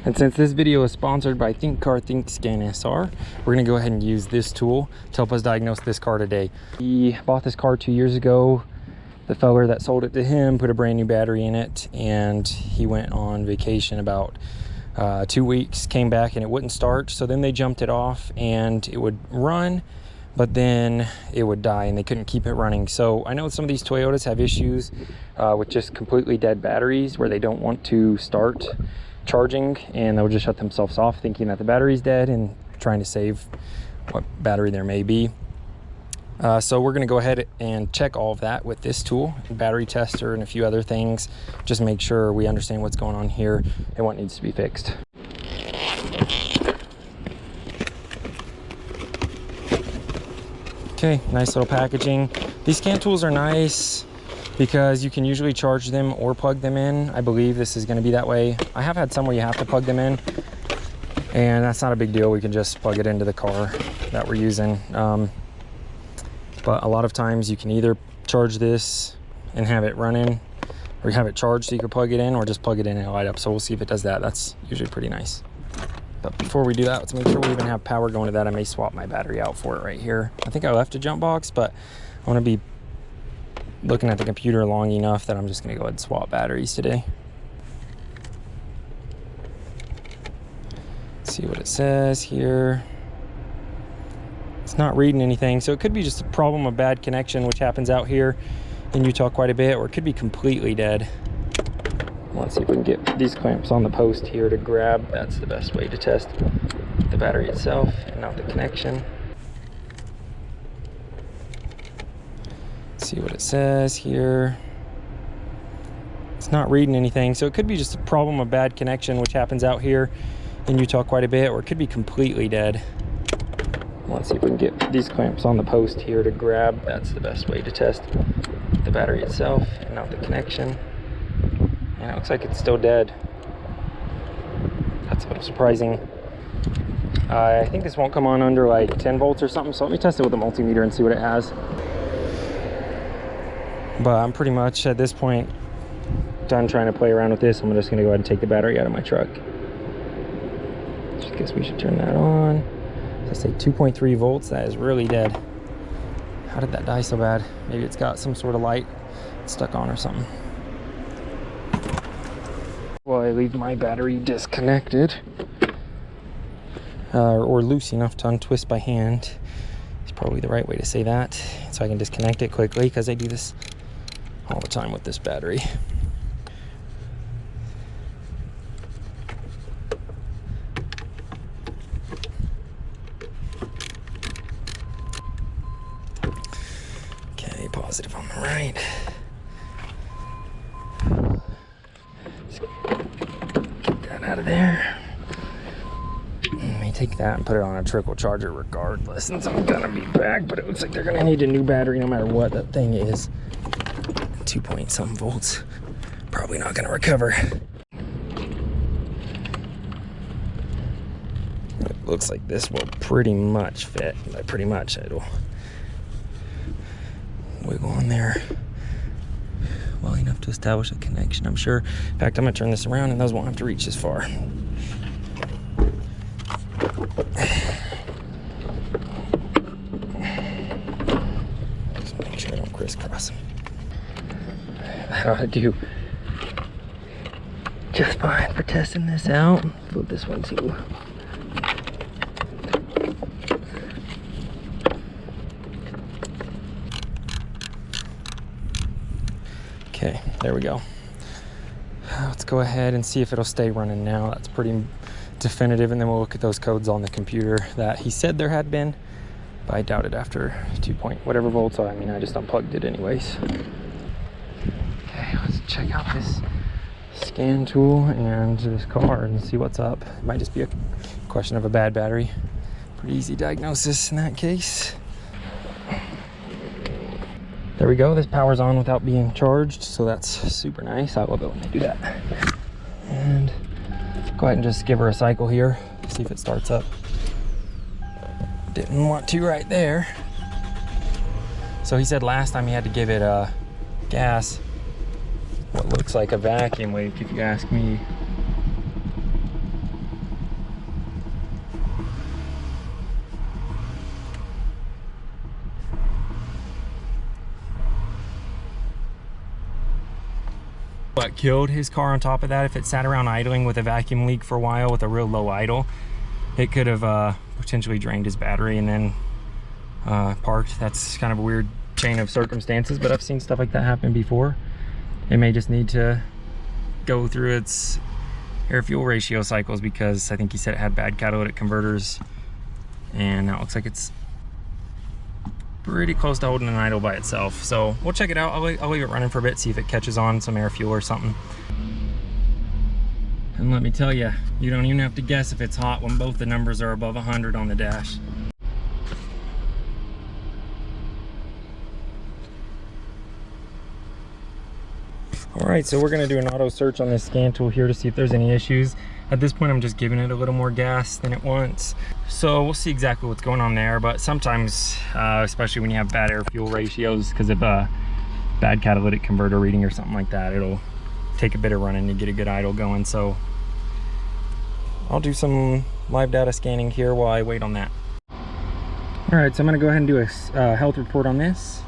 And since this video is sponsored by 𝕮𝑐𝑎𝑟 we're gonna go ahead and use this tool to help us diagnose this car today. He bought this car 2 years ago. The feller that sold it to him put a brand new battery in it, and he went on vacation about 2 weeks, came back and it wouldn't start. So then they jumped it off and it would run, but then it would die and they couldn't keep it running. So I know some of these Toyotas have issues with just completely dead batteries where they don't want to start charging and they'll just shut themselves off thinking that the battery's dead and trying to save what battery there may be. So we're going to go ahead and check all of that with this tool, battery tester and a few other things, just make sure we understand what's going on here and what needs to be fixed. Okay, nice little packaging. These scan tools are nice because you can usually charge them or plug them in. I believe this is going to be that way. I have had some where you have to plug them in, and that's not a big deal. We can just plug it into the car that we're using. But a lot of times you can either charge this and have it running, or you have it charged so you can plug it in, or just plug it in and light up. So we'll see if it does that. That's usually pretty nice. But before we do that, let's make sure we even have power going to that. I may swap my battery out for it right here. I think I left a jump box, but I want to be looking at the computer long enough that I'm just going to go ahead and swap batteries today. Let's see what it says here. It's not reading anything, so it could be just a problem of bad connection, which happens out here in Utah quite a bit, or it could be completely dead. Let's see if we can get these clamps on the post here to grab. That's the best way to test the battery itself and not the connection. Let's see what it says here. It's not reading anything, so it could be just a problem of bad connection, which happens out here in Utah quite a bit, or it could be completely dead. Let's see if we can get these clamps on the post here to grab. That's the best way to test the battery itself and not the connection. And it looks like it's still dead. That's a little surprising. I think this won't come on under like 10 volts or something, so let me test it with a multimeter and see what it has. But I'm pretty much at this point done trying to play around with this. I'm just going to go ahead and take the battery out of my truck. Just guess we should turn that on. I say 2.3 volts. That is really dead. How did that die so bad? Maybe it's got some sort of light stuck on or something. Well, I leave my battery disconnected or loose enough to untwist by hand. It's probably the right way to say that, so I can disconnect it quickly, because I do this all the time with this battery. Okay, positive on the right. Out of there. Let me take that and put it on a trickle charger regardless, since I'm gonna be back, but it looks like they're gonna need a new battery no matter what that thing is. 2 point something volts. Probably not gonna recover. It looks like this will pretty much fit. By pretty much, it'll wiggle on there well enough to establish a connection, I'm sure. In fact, I'm gonna turn this around and those won't have to reach this far. Just make sure I don't crisscross them. That ought to do just fine for testing this out. Flip this one too. Okay, there we go. Let's go ahead and see if it'll stay running now. That's pretty definitive, and then we'll look at those codes on the computer that he said there had been, but I doubt it after 2 point whatever volts. I mean, I just unplugged it anyways. Okay, let's check out this scan tool and this car and see what's up. It might just be a question of a bad battery. Pretty easy diagnosis in that case. There we go. This power's on without being charged, so that's super nice. I love it when they do that. And go ahead and just give her a cycle here, see if it starts up. Didn't want to right there. So he said last time he had to give it gas, what looks like a vacuum leak, if you ask me. What killed his car on top of that, if it sat around idling with a vacuum leak for a while with a real low idle, it could have potentially drained his battery and then parked. That's kind of a weird chain of circumstances, but I've seen stuff like that happen before. It may just need to go through its air-fuel ratio cycles, because I think he said it had bad catalytic converters, and now it looks like it's pretty close to holding an idle by itself. So we'll check it out. I'll leave it running for a bit, see if it catches on some air fuel or something. And let me tell you, you don't even have to guess if it's hot when both the numbers are above 100 on the dash. All right, so we're gonna do an auto search on this scan tool here to see if there's any issues. At this point, I'm just giving it a little more gas than it wants. So we'll see exactly what's going on there. But sometimes, especially when you have bad air fuel ratios because of a bad catalytic converter reading or something like that, it'll take a bit of running to get a good idle going. So I'll do some live data scanning here while I wait on that. All right, so I'm gonna go ahead and do a health report on this.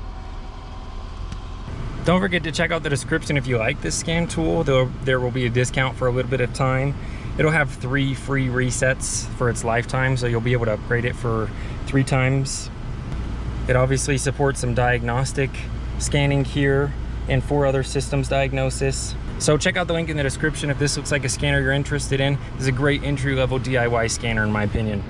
Don't forget to check out the description if you like this scan tool. There will be a discount for a little bit of time. It'll have 3 free resets for its lifetime, so you'll be able to upgrade it for 3 times. It obviously supports some diagnostic scanning here and 4 other systems diagnosis. So check out the link in the description if this looks like a scanner you're interested in. This is a great entry-level DIY scanner in my opinion.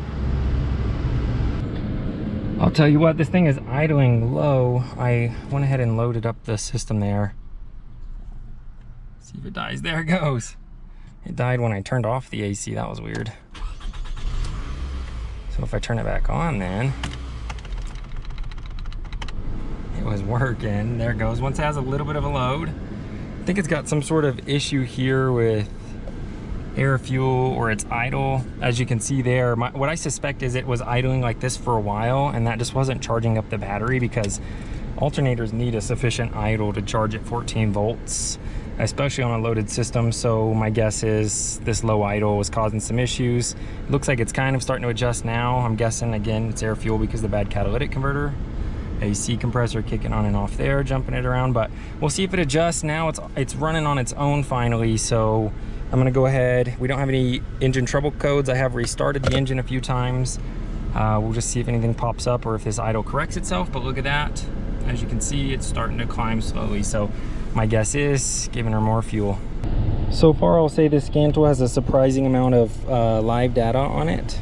I'll tell you what, this thing is idling low. I went ahead and loaded up the system there. See if it dies. There it goes. It died when I turned off the AC. That was weird. So if I turn it back on then, it was working. There it goes. Once it has a little bit of a load, I think it's got some sort of issue here with air fuel or it's idle. As you can see there, what I suspect is it was idling like this for a while and that just wasn't charging up the battery, because alternators need a sufficient idle to charge at 14 volts, especially on a loaded system. So my guess is this low idle was causing some issues. It looks like it's kind of starting to adjust now. I'm guessing again it's air fuel because of the bad catalytic converter. AC compressor kicking on and off there, jumping it around, but we'll see if it adjusts. Now it's running on its own finally, so I'm gonna go ahead. We don't have any engine trouble codes. I have restarted the engine a few times. We'll just see if anything pops up or if this idle corrects itself, but look at that. As you can see, it's starting to climb slowly. So my guess is giving her more fuel. So far, I'll say this scan tool has a surprising amount of live data on it.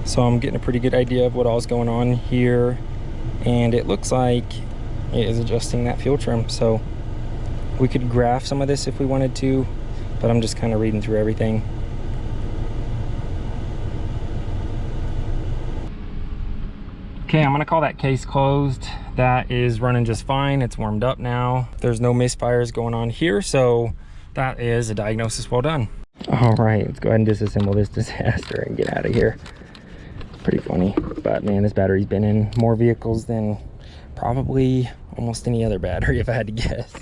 So I'm getting a pretty good idea of what all's going on here. And it looks like it is adjusting that fuel trim. So we could graph some of this if we wanted to, but I'm just kind of reading through everything. Okay, I'm gonna call that case closed. That is running just fine. It's warmed up now. There's no misfires going on here, so that is a diagnosis well done. All right, let's go ahead and disassemble this disaster and get out of here. Pretty funny, but man, this battery's been in more vehicles than probably almost any other battery if I had to guess.